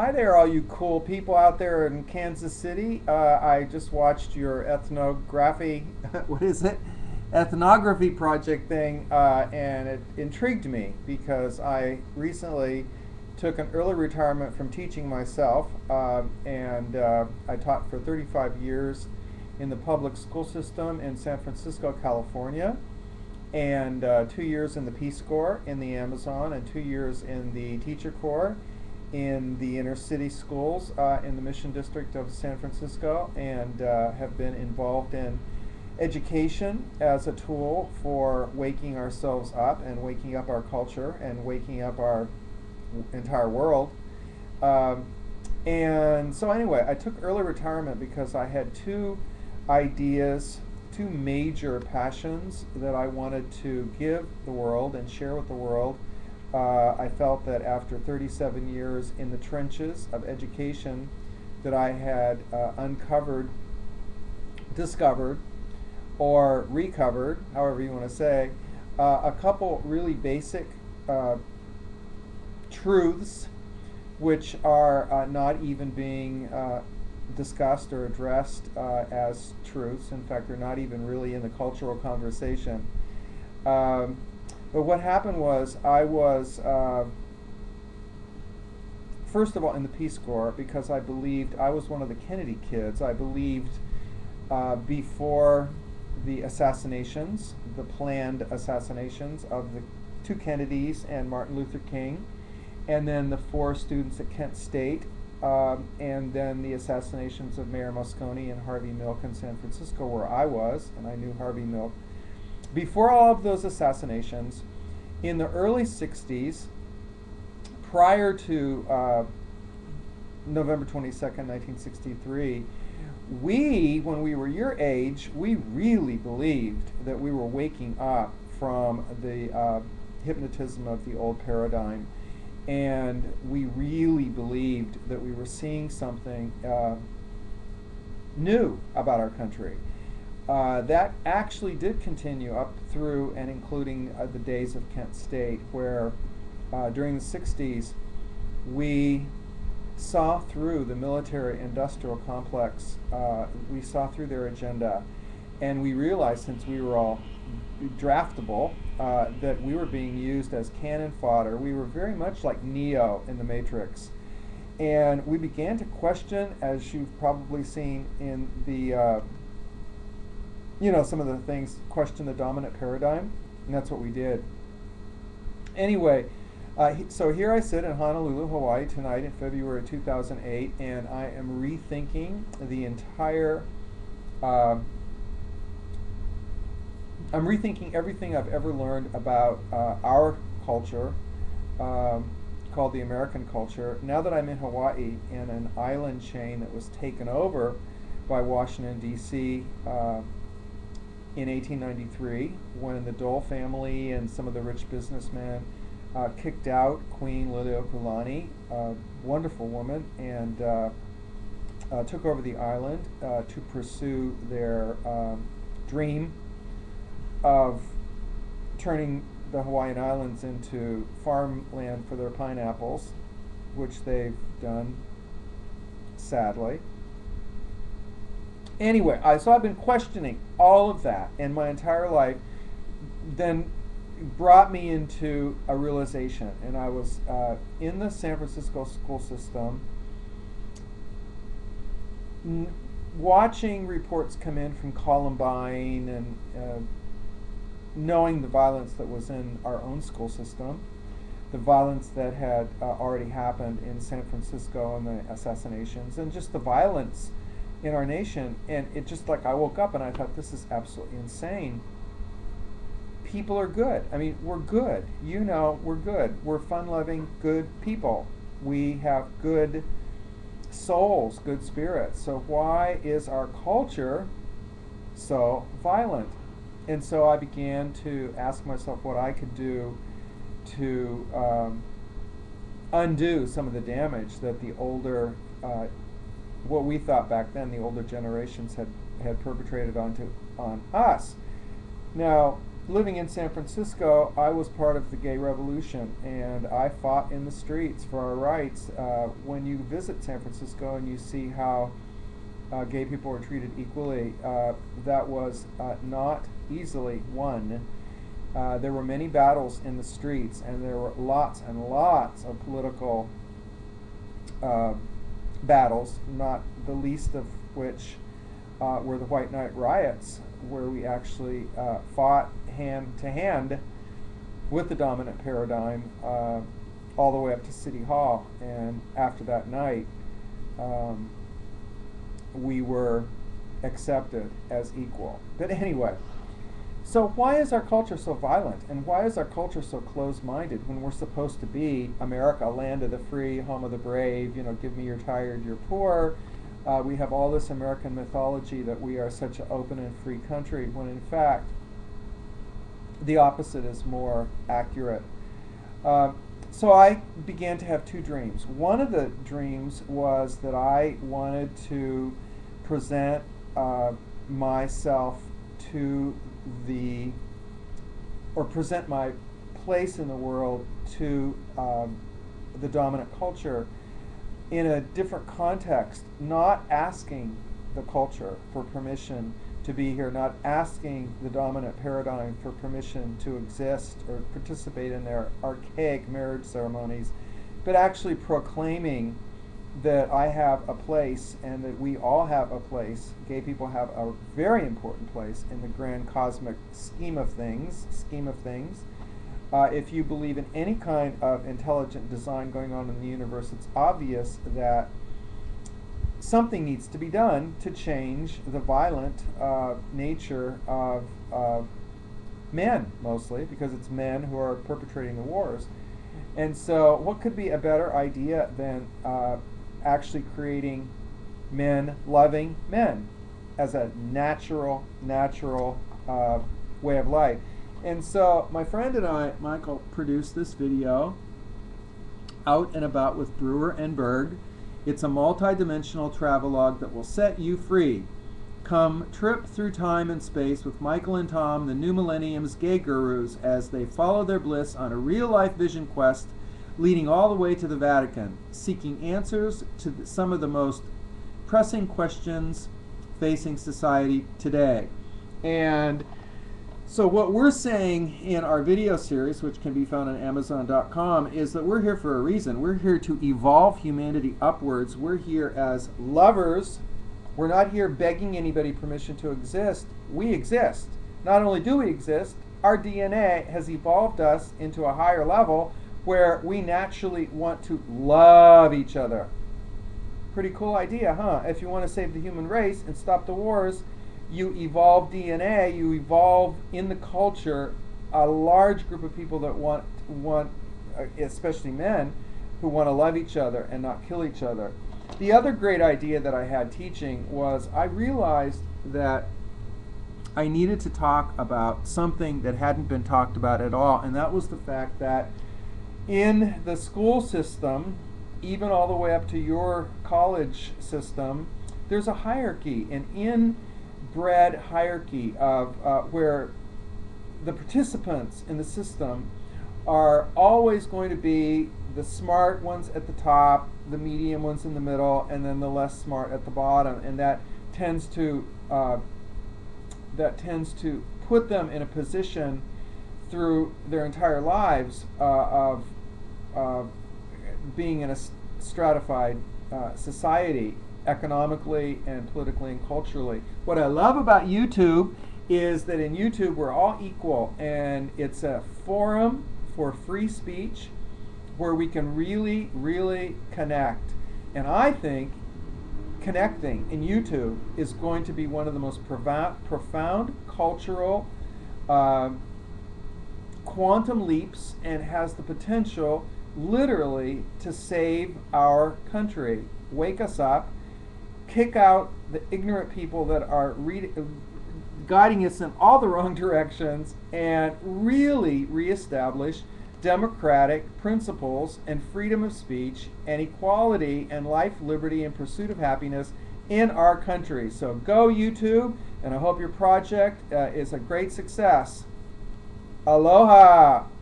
Hi there, all you cool people out there in Kansas City. I just watched your ethnography, what is it? Ethnography project thing, and it intrigued me because I recently took an early retirement from teaching myself, and I taught for 35 years in the public school system in San Francisco, California, and 2 years in the Peace Corps in the Amazon, and 2 years in the Teacher Corps in the inner city schools in the Mission District of San Francisco, and have been involved in education as a tool for waking ourselves up and waking up our culture and waking up our entire world. Um, and so, anyway, I took early retirement because I had two ideas, two major passions that I wanted to give the world and share with the world. I felt that after 37 years in the trenches of education, that I had uncovered, discovered, or recovered, however you want to say, a couple really basic truths which are not even being discussed or addressed as truths. In fact, they're not even really in the cultural conversation. Um, but what happened was I was, first of all, in the Peace Corps because I believed I was one of the Kennedy kids. I believed before the assassinations, the planned assassinations of the two Kennedys and Martin Luther King, and then the four students at Kent State, and then the assassinations of Mayor Moscone and Harvey Milk in San Francisco, where I was, and I knew Harvey Milk. Before all of those assassinations, in the early 60s, prior to November 22nd, 1963, when we were your age, we really believed that we were waking up from the hypnotism of the old paradigm. And we really believed that we were seeing something new about our country. That actually did continue up through and including the days of Kent State, where during the 60s we saw through the military-industrial complex. We saw through their agenda, and we realized, since we were all draftable, that we were being used as cannon fodder. We were very much like Neo in the Matrix. And we began to question, as you've probably seen in the, some of the things, question the dominant paradigm, and that's what we did. Anyway, so here I sit in Honolulu, Hawaii tonight in February 2008, and I am rethinking the entire I'm rethinking everything I've ever learned about our culture, called the American culture. Now that I'm in Hawaii, in an island chain that was taken over by Washington, D.C. In 1893, when the Dole family and some of the rich businessmen kicked out Queen Liliuokalani, a wonderful woman, and took over the island to pursue their dream of turning the Hawaiian Islands into farmland for their pineapples, which they've done, sadly. Anyway, so I've been questioning all of that, and my entire life then brought me into a realization. And I was in the San Francisco school system, watching reports come in from Columbine, and knowing the violence that was in our own school system, the violence that had already happened in San Francisco and the assassinations, and just the violence in our nation. And it just, like, I woke up and I thought, this is absolutely insane. People are good. I mean, we're good. We're good. We're fun-loving, good people. We have good souls, good spirits. So why is our culture so violent? And so I began to ask myself what I could do to undo some of the damage that the older, what we thought back then, the older generations had perpetrated on us. Now, living in San Francisco, I was part of the gay revolution, and I fought in the streets for our rights. When you visit San Francisco and you see how gay people are treated equally, that was not easily won. There were many battles in the streets, and there were lots and lots of political battles, not the least of which were the White Night riots, where we actually fought hand to hand with the dominant paradigm all the way up to City Hall. And after that night, we were accepted as equal. But anyway, so why is our culture so violent, and why is our culture so closed-minded when we're supposed to be America, land of the free, home of the brave, you know, give me your tired, you're poor. We have all this American mythology that we are such an open and free country, when in fact the opposite is more accurate. So I began to have two dreams. One of the dreams was that I wanted to present myself to present my place in the world to the dominant culture in a different context, not asking the culture for permission to be here, not asking the dominant paradigm for permission to exist or participate in their archaic marriage ceremonies, but actually proclaiming that I have a place and that we all have a place. Gay people have a very important place in the grand cosmic scheme of things. If you believe in any kind of intelligent design going on in the universe, it's obvious that something needs to be done to change the violent nature of men, mostly, because it's men who are perpetrating the wars. And so what could be a better idea than actually creating men loving men as a natural way of life? And so my friend and I, Michael, produced this video, Out and About with Brewer and Berg. It's a multi-dimensional travelogue that will set you free. Come trip through time and space with Michael and Tom, the new millennium's gay gurus, as they follow their bliss on a real-life vision quest leading all the way to the Vatican, seeking answers to some of the most pressing questions facing society today. And so what we're saying in our video series, which can be found on Amazon.com, is that we're here for a reason. We're here to evolve humanity upwards. We're here as lovers. We're not here begging anybody permission to exist. We exist. Not only do we exist, our DNA has evolved us into a higher level where we naturally want to love each other. Pretty cool idea, huh? If you want to save the human race and stop the wars, you evolve DNA, you evolve in the culture a large group of people that want, especially men, who want to love each other and not kill each other. The other great idea that I had teaching was I realized that I needed to talk about something that hadn't been talked about at all, and that was the fact that in the school system, even all the way up to your college system, there's a hierarchy, an inbred hierarchy of where the participants in the system are always going to be the smart ones at the top, the medium ones in the middle, and then the less smart at the bottom, and that tends to put them in a position through their entire lives of being in a stratified society, economically and politically and culturally. What I love about YouTube is that in YouTube we're all equal, and it's a forum for free speech where we can really, really connect. And I think connecting in YouTube is going to be one of the most profound cultural quantum leaps, and has the potential literally to save our country, wake us up, kick out the ignorant people that are guiding us in all the wrong directions, and really reestablish democratic principles and freedom of speech and equality and life, liberty, and pursuit of happiness in our country. So go YouTube, and I hope your project is a great success. Aloha.